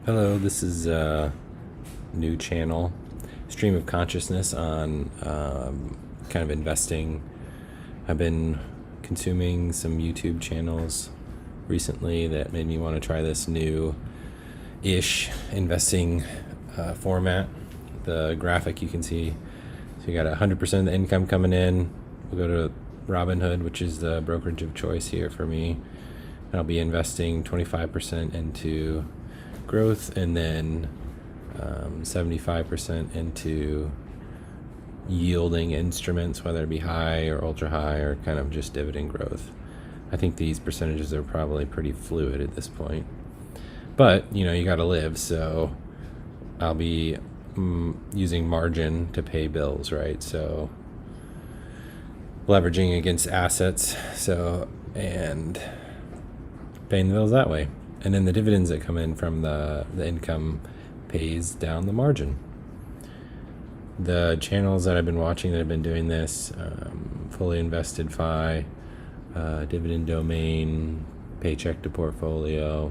Hello, this is a new channel, stream of consciousness on kind of investing. I've been consuming some YouTube channels recently that made me want to try this new-ish investing format. The graphic you can see, so you got 100% of the income coming in. We'll go to Robinhood, which is the brokerage of choice here for me. And I'll be investing 25% into growth and then 75% into yielding instruments, whether it be high or ultra high or kind of just dividend growth. I think these percentages are probably pretty fluid at this point, but you got to live, so I'll be using margin to pay bills, right? So leveraging against assets, and paying the bills that way. And then the dividends that come in from the income pays down the margin. The channels that I've been watching that have been doing this, Fully Invested FI, Dividend Domain, Paycheck to Portfolio,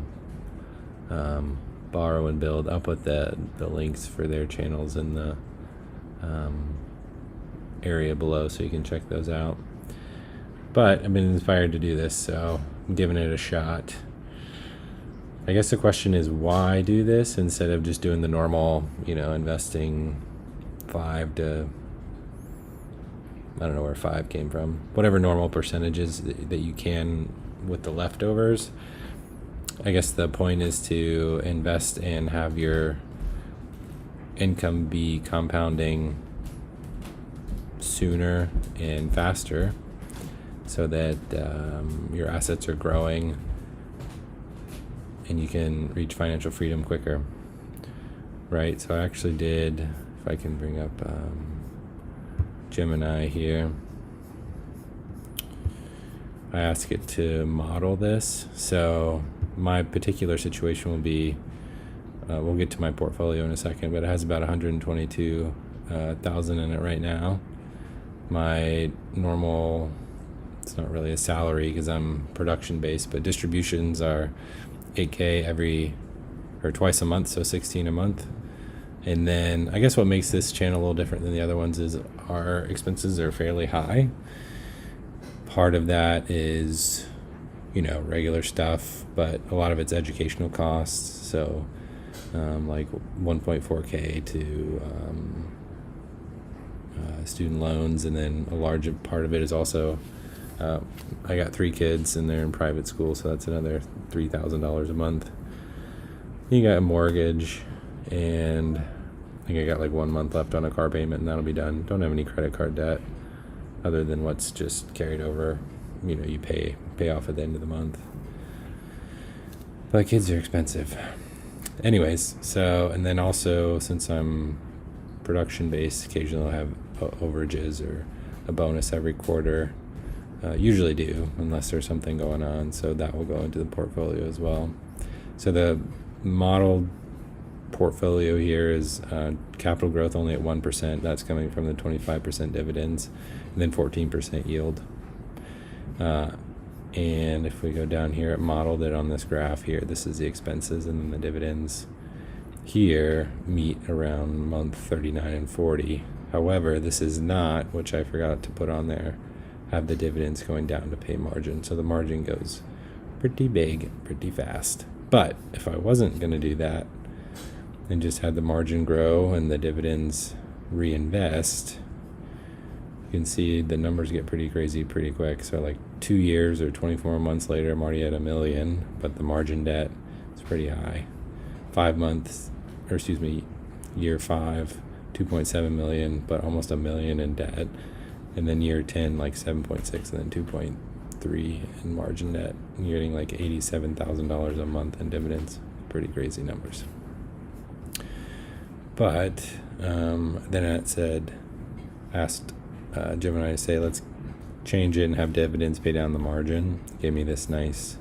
Borrow and Build. I'll put the links for their channels in the area below so you can check those out. But I've been inspired to do this, so I'm giving it a shot. I guess the question is, why do this instead of just doing the normal, investing 5 to, I don't know where 5 came from, whatever normal percentages that you can with the leftovers. I guess the point is to invest and have your income be compounding sooner and faster so that your assets are growing and you can reach financial freedom quicker, right? So I actually did, if I can bring up Gemini here, I asked it to model this. So my particular situation will be, we'll get to my portfolio in a second, but it has about 122,000 in it right now. My normal, it's not really a salary because I'm production based, but distributions are $8K twice a month, so 16 a month. And then I guess what makes this channel a little different than the other ones is our expenses are fairly high. Part of that is, regular stuff, but a lot of it's educational costs. So like 1.4K to student loans, and then a large part of it is also I got 3 kids and they're in private school, so that's another $3,000 a month. You got a mortgage, and I think I got like 1 month left on a car payment and that'll be done. Don't have any credit card debt other than what's just carried over, you pay off at the end of the month. But kids are expensive. Anyways, so, and then also since I'm production based, occasionally I'll have overages or a bonus every quarter. Usually do, unless there's something going on, so that will go into the portfolio as well. So the modeled portfolio here is capital growth only at 1%. That's coming from the 25% dividends, and then 14% yield. And if we go down here, it modeled it on this graph here. This is the expenses, and then the dividends here meet around month 39 and 40. However, this is not, which I forgot to put on there, have the dividends going down to pay margin. So the margin goes pretty big, pretty fast. But if I wasn't going to do that and just had the margin grow and the dividends reinvest, you can see the numbers get pretty crazy pretty quick. So like 2 years or 24 months later, I'm already at $1 million, but the margin debt is pretty high. 5 months, year 5, 2.7 million, but almost $1 million in debt. And then year 10, like 7.6, and then 2.3 in margin debt. And you're getting like $87,000 a month in dividends. Pretty crazy numbers. But then it asked Gemini to say, let's change it and have dividends pay down the margin. Gave me this nice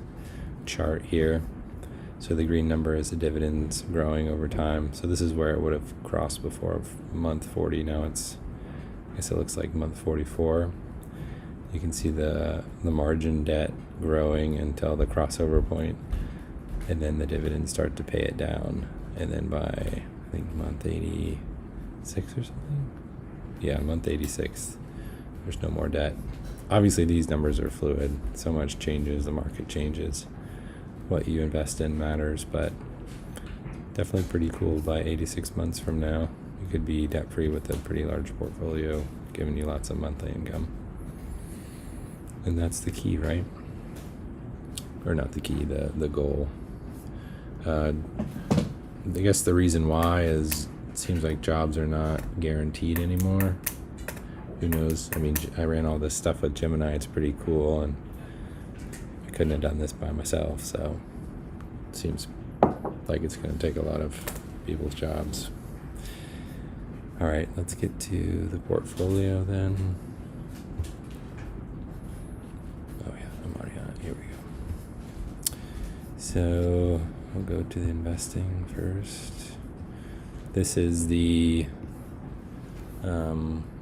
chart here. So the green number is the dividends growing over time. So this is where it would have crossed before month 40. Now it's, I guess it looks like month 44. You can see the margin debt growing until the crossover point, and then the dividends start to pay it down, and then by I think month 86 or something, month 86, there's no more debt. Obviously these numbers are fluid, so much changes, the market changes, what you invest in matters, but definitely pretty cool. By 86 months from now you could be debt free with a pretty large portfolio, giving you lots of monthly income. And that's the key, right? Or not the key, the goal. I guess the reason why is it seems like jobs are not guaranteed anymore. Who knows? I mean, I ran all this stuff with Gemini. It's pretty cool, and I couldn't have done this by myself, so it seems like it's going to take a lot of people's jobs. All right, let's get to the portfolio then. Oh yeah, I'm already on it. Here we go. So I'll go to the investing first. This is the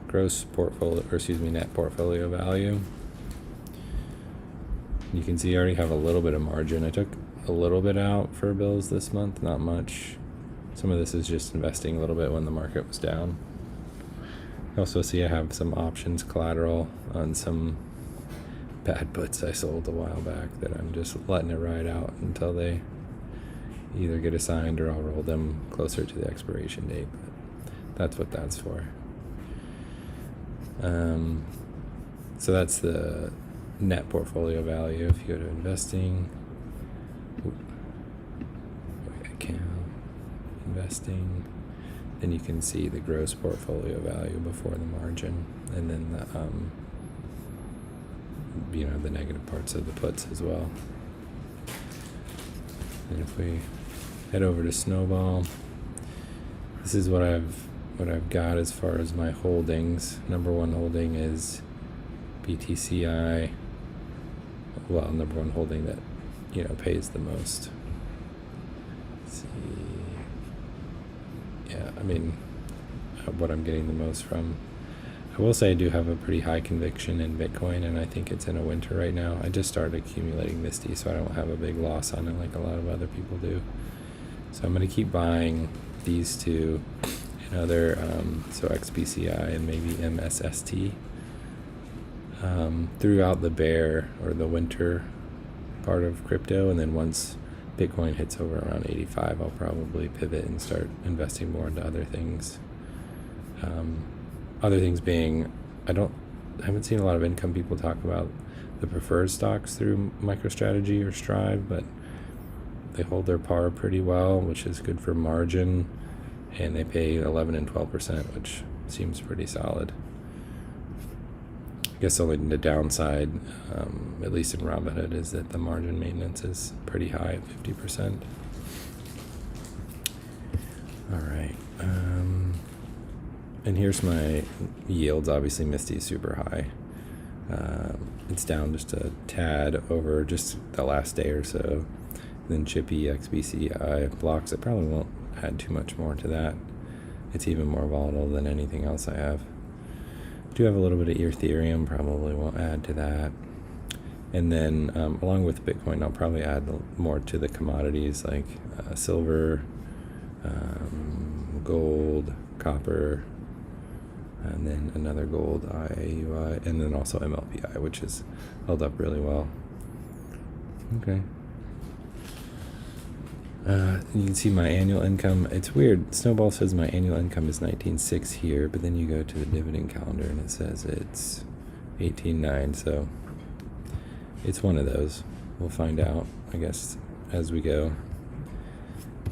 gross portfolio, net portfolio value. You can see I already have a little bit of margin. I took a little bit out for bills this month, not much. Some of this is just investing a little bit when the market was down. You also see I have some options collateral on some bad puts I sold a while back that I'm just letting it ride out until they either get assigned or I'll roll them closer to the expiration date. But that's what that's for. So that's the net portfolio value. If you go to investing, account, investing, then you can see the gross portfolio value before the margin, and then the the negative parts of the puts as well. And if we head over to Snowball, this is what I've got as far as my holdings. Number one holding is BTCI. Well, number one holding that pays the most. Let's see. Yeah, I mean, what I'm getting the most from. I will say I do have a pretty high conviction in Bitcoin, and I think it's in a winter right now. I just started accumulating Misty, so I don't have a big loss on it like a lot of other people do. So I'm going to keep buying these two and other, so XBCI and maybe MSST, throughout the bear or the winter part of crypto. And then once Bitcoin hits over around 85, I'll probably pivot and start investing more into other things. Other things being, I haven't seen a lot of income people talk about the preferred stocks through MicroStrategy or Strive, but they hold their par pretty well, which is good for margin, and they pay 11 and 12%, which seems pretty solid. I guess only the downside, at least in Robinhood, is that the margin maintenance is pretty high at 50%. All right. And here's my yields. Obviously, Misty is super high. It's down just a tad over just the last day or so. Then Chippy, XBCI, blocks. I probably won't add too much more to that. It's even more volatile than anything else I have. Do have a little bit of Ethereum, probably won't add to that. And then along with Bitcoin, I'll probably add more to the commodities like silver, gold, copper, and then another gold IAUI, and then also MLPI, which is held up really well. Okay. You can see my annual income. It's weird. Snowball says my annual income is 19.6 here, but then you go to the dividend calendar and it says it's 18.9. So it's one of those. We'll find out, I guess, as we go.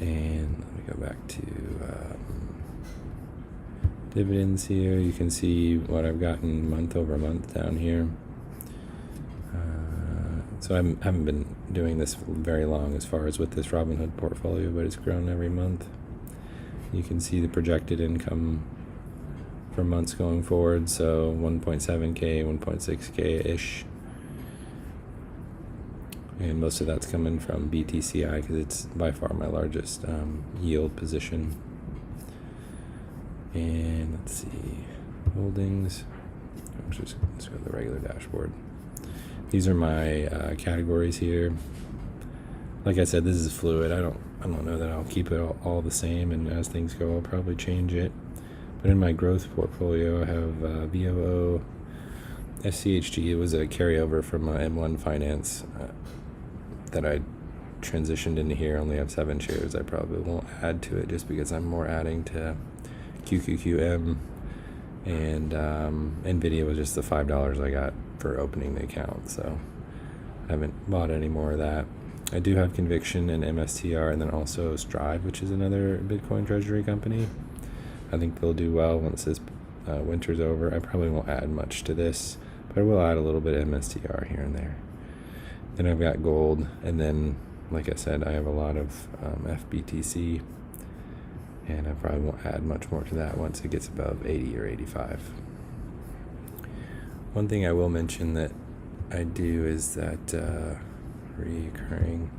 And let me go back to dividends here. You can see what I've gotten month over month down here. So I haven't been doing this very long as far as with this Robinhood portfolio, but it's grown every month. You can see the projected income for months going forward, so 1.7K, 1.6K-ish. And most of that's coming from BTCI because it's by far my largest yield position. And let's see, holdings. Let's go to the regular dashboard. These are my categories here. like I said, this is fluid. I don't know that I'll keep it all the same, and as things go, I'll probably change it. But in my growth portfolio, I have VOO, SCHG. It was a carryover from my M1 Finance that I transitioned into here. Only have 7 shares. I probably won't add to it just because I'm more adding to QQQM, and NVIDIA was just the $5 I got for opening the account, so I haven't bought any more of that. I do have Conviction and MSTR, and then also Strive, which is another Bitcoin treasury company. I think they'll do well once this winter's over. I probably won't add much to this, but I will add a little bit of MSTR here and there. Then I've got gold, and then, like I said, I have a lot of FBTC, and I probably won't add much more to that once it gets above 80 or 85. One thing I will mention that I do is that reoccurring,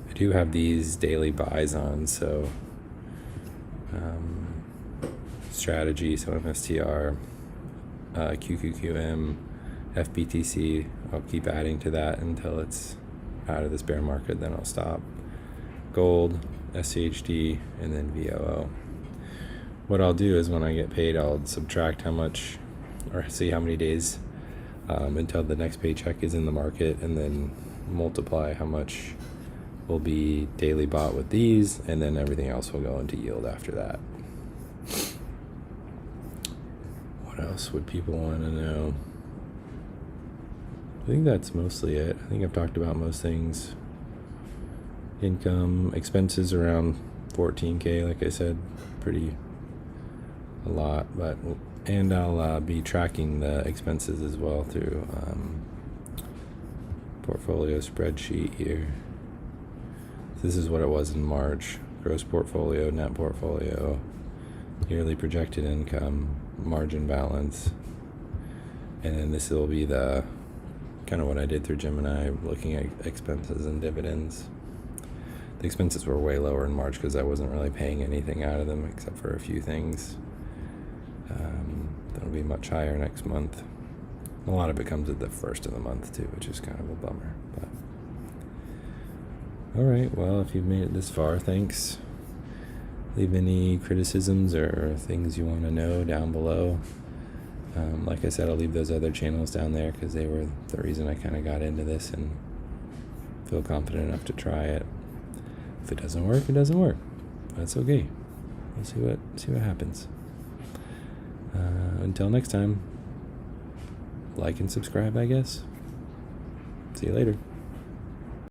I do have these daily buys on, so strategy, so MSTR, QQQM, FBTC, I'll keep adding to that until it's out of this bear market, then I'll stop. Gold, SCHD, and then VOO. What I'll do is when I get paid, I'll subtract how much, or see how many days until the next paycheck is in the market, and then multiply how much will be daily bought with these, and then everything else will go into yield after that. What else would people want to know? I think that's mostly it. I think I've talked about most things. Income, expenses around 14K, like I said, pretty a lot, but, and I'll be tracking the expenses as well through portfolio spreadsheet here. This is what it was in March: gross portfolio, net portfolio, yearly projected income, margin balance, and then this will be the kind of what I did through Gemini, looking at expenses and dividends. The expenses were way lower in March because I wasn't really paying anything out of them except for a few things. That'll be much higher next month. A lot of it comes at the first of the month too, which is kind of a bummer. But all right, well, if you've made it this far, thanks. Leave any criticisms or things you want to know down below. Like I said, I'll leave those other channels down there because they were the reason I kind of got into this and feel confident enough to try it. If it doesn't work, it doesn't work. That's okay. We'll see what happens. Until next time, like and subscribe, I guess. See you later.